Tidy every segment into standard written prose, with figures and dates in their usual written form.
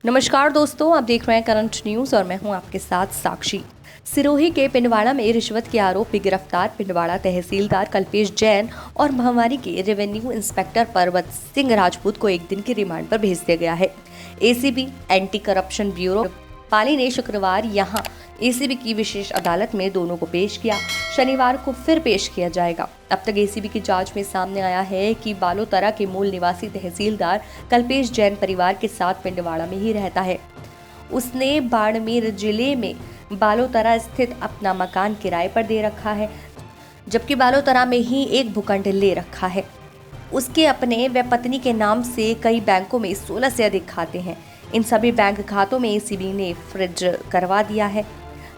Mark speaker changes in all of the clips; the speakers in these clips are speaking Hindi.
Speaker 1: नमस्कार दोस्तों, आप देख रहे हैं करंट न्यूज और मैं हूं आपके साथ साक्षी। सिरोही के पिंडवाड़ा में रिश्वत के आरोपी गिरफ्तार। पिंडवाड़ा तहसीलदार कल्पेश जैन और भंवारी के रेवेन्यू इंस्पेक्टर पर्वत सिंह राजपूत को एक दिन की रिमांड पर भेज दिया गया है। एसीबी एंटी करप्शन ब्यूरो पाली ने शुक्रवार यहां एसीबी की विशेष अदालत में दोनों को पेश किया। शनिवार को फिर पेश किया जाएगा। अब तक एसीबी की जांच में सामने आया है कि बालोतरा के मूल निवासी तहसीलदार कल्पेश जैन परिवार के साथ पिंडवाड़ा में ही रहता है। उसने बाड़मेर जिले में बालोतरा स्थित अपना मकान किराए पर दे रखा है, जबकि बालोतरा में ही एक भूखंड ले रखा है। उसके अपने व पत्नी के नाम से कई बैंकों में 16 से अधिक खाते हैं। इन सभी बैंक खातों में एसीबी ने फ्रीज करवा दिया है।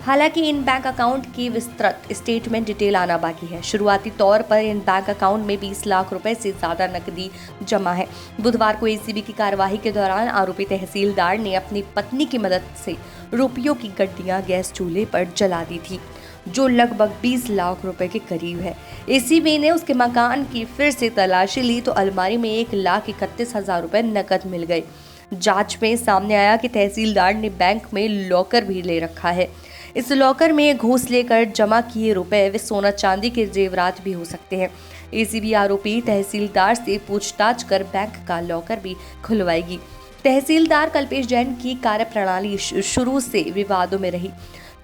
Speaker 1: हालांकि इन बैंक अकाउंट की विस्तृत स्टेटमेंट डिटेल आना बाकी है। शुरुआती तौर पर इन बैंक अकाउंट में 20 लाख रुपए से ज्यादा नकदी जमा है। बुधवार को एसीबी की कार्यवाही के दौरान आरोपी तहसीलदार ने अपनी पत्नी की मदद से रुपयों की गड्डियां गैस चूल्हे पर जला दी थी, जो लगभग 20 लाख रुपए के करीब है। एसीबी ने उसके मकान की फिर से तलाशी ली तो अलमारी में 1,31,000 रुपए नकद मिल गए। जांच में सामने आया कि तहसीलदार ने बैंक में लॉकर भी ले रखा है। इस लॉकर में घूस लेकर जमा किए रुपए व सोना चांदी के जेवरात भी हो सकते हैं। एसीबी आरोपी तहसीलदार से पूछताछ कर बैंक का लॉकर भी खुलवाएगी। तहसीलदार कल्पेश जैन की कार्यप्रणाली शुरू से विवादों में रही,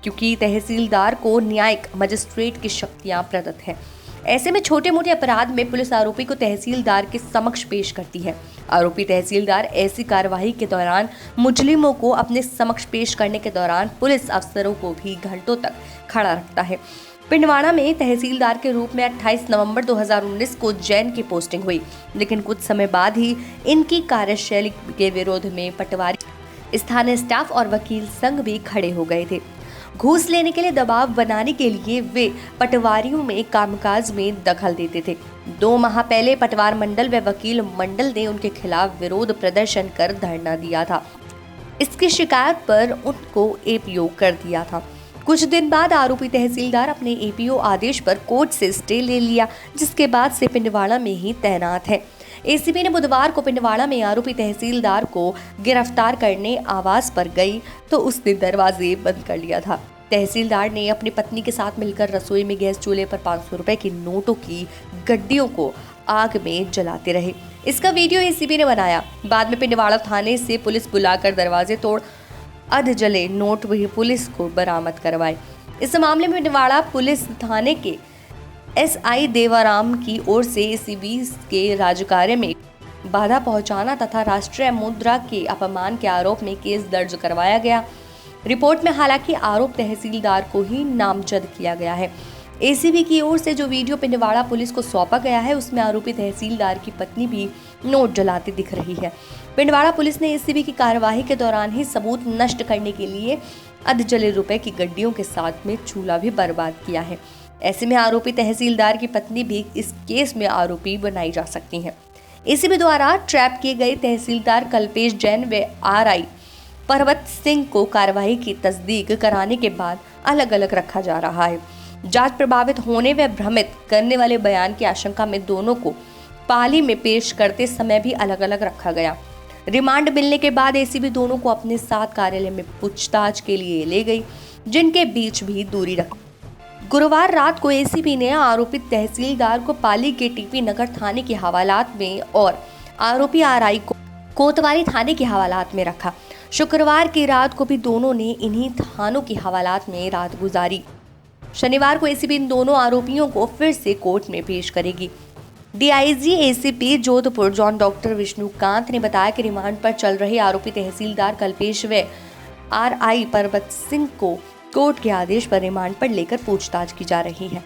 Speaker 1: क्योंकि तहसीलदार को न्यायिक मजिस्ट्रेट की शक्तियां प्रदत्त हैं। ऐसे में छोटे मोटे अपराध में पुलिस आरोपी को तहसीलदार के समक्ष पेश करती है। आरोपी तहसीलदार ऐसी कार्यवाही के दौरान मुजरिमों को अपने समक्ष पेश करने के दौरान पुलिस अफसरों को भी घंटों तक खड़ा रखता है। पिंडवाड़ा में तहसीलदार के रूप में 28 नवंबर 2019 को जैन की पोस्टिंग हुई, लेकिन कुछ समय बाद ही इनकी कार्यशैली के विरोध में पटवारी, स्थानीय स्टाफ और वकील संघ भी खड़े हो गए थे। घूस लेने के लिए दबाव बनाने के लिए वे पटवारियों में कामकाज में दखल देते थे। 2 माह पहले पटवार मंडल व वकील मंडल ने उनके खिलाफ विरोध प्रदर्शन कर धरना दिया था। इसकी शिकायत पर उनको एपीओ कर दिया था। कुछ दिन बाद आरोपी तहसीलदार अपने एपीओ आदेश पर कोर्ट से स्टे ले लिया, जिसके बाद से पिंडवाड़ा में ही तैनात है। एसीबी ने बुधवार को पिंडवाड़ा में आरोपी तहसीलदार को गिरफ्तार करने आवास पर गई तो उसने दरवाजे बंद कर लिया था। तहसीलदार ने अपनी पत्नी के साथ मिलकर रसोई में गैस चूल्हे पर 500 रुपए की नोटों की गड्डियों को आग में जलाते रहे। इसका वीडियो एसीबी ने बनाया। बाद में पिंडवाड़ा थाने से पुलिस बुलाकर दरवाजे तोड़ अध जले नोट भी पुलिस को बरामद करवाए। इस मामले में पिंडवाड़ा पुलिस थाने के एसआई देवाराम की ओर से एसीबी के राजकार्य में बाधा पहुंचाना तथा राष्ट्रीय मुद्रा के अपमान के आरोप में केस दर्ज करवाया गया। रिपोर्ट में हालांकि आरोप तहसीलदार को ही नामजद किया गया है। एसीबी की ओर से जो वीडियो पिंडवाड़ा पुलिस को सौंपा गया है, उसमें आरोपी तहसीलदार की पत्नी भी नोट जलाती दिख रही है। पिंडवाड़ा पुलिस ने एसीबी की कार्यवाही के दौरान ही सबूत नष्ट करने के लिए अधजले रुपए की गड्डियों के साथ में चूल्हा भी बर्बाद किया है। ऐसे में आरोपी तहसीलदार की पत्नी भी इस केस में आरोपी बनाई जा सकती हैं। एसीबी द्वारा ट्रैप किए गए तहसीलदार कल्पेश जैन व आरआई पर्वत सिंह को कार्यवाही की तस्दीक कराने के बाद अलग अलग रखा जा रहा है। जांच प्रभावित होने व भ्रमित करने वाले बयान की आशंका में दोनों को पाली में पेश करते समय भी अलग अलग रखा गया। रिमांड मिलने के बाद एसीबी दोनों को अपने साथ कार्यालय में पूछताछ के लिए ले गई, जिनके बीच भी दूरी रखी। गुरुवार रात को एसीबी ने आरोपित तहसीलदार को पाली के टीपी नगर थाने के हवालात में और आरोपी आरआई को कोतवाली थाने के हवालात में रखा। शुक्रवार की रात को भी दोनों ने इन्हीं थानों की हवालात में रात गुजारी। शनिवार को एसीबी इन दोनों आरोपियों को फिर से कोर्ट में पेश करेगी। DIG ACP Jodhpur John doctor Vishnukant ने बताया कि रिमांड पर चल रहे आरोपी तहसीलदार कल्पेश व आरआई पर्वत सिंह को कोर्ट के आदेश पर रिमांड पर लेकर पूछताछ की जा रही है।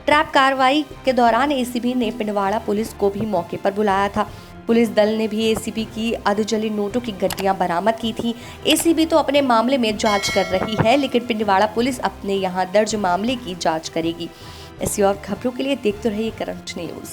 Speaker 1: ट्रैप कार्रवाई के दौरान एसीबी ने पिंडवाड़ा पुलिस को भी मौके पर बुलाया था। पुलिस दल ने भी एसीबी की अधजली नोटों की गड्डियां बरामद की थी। एसीबी तो अपने मामले में जांच कर रही है, लेकिन पिंडवाड़ा पुलिस अपने यहां दर्ज मामले की जांच करेगी। ऐसी और खबरों के लिए देखते रहिए करंट न्यूज।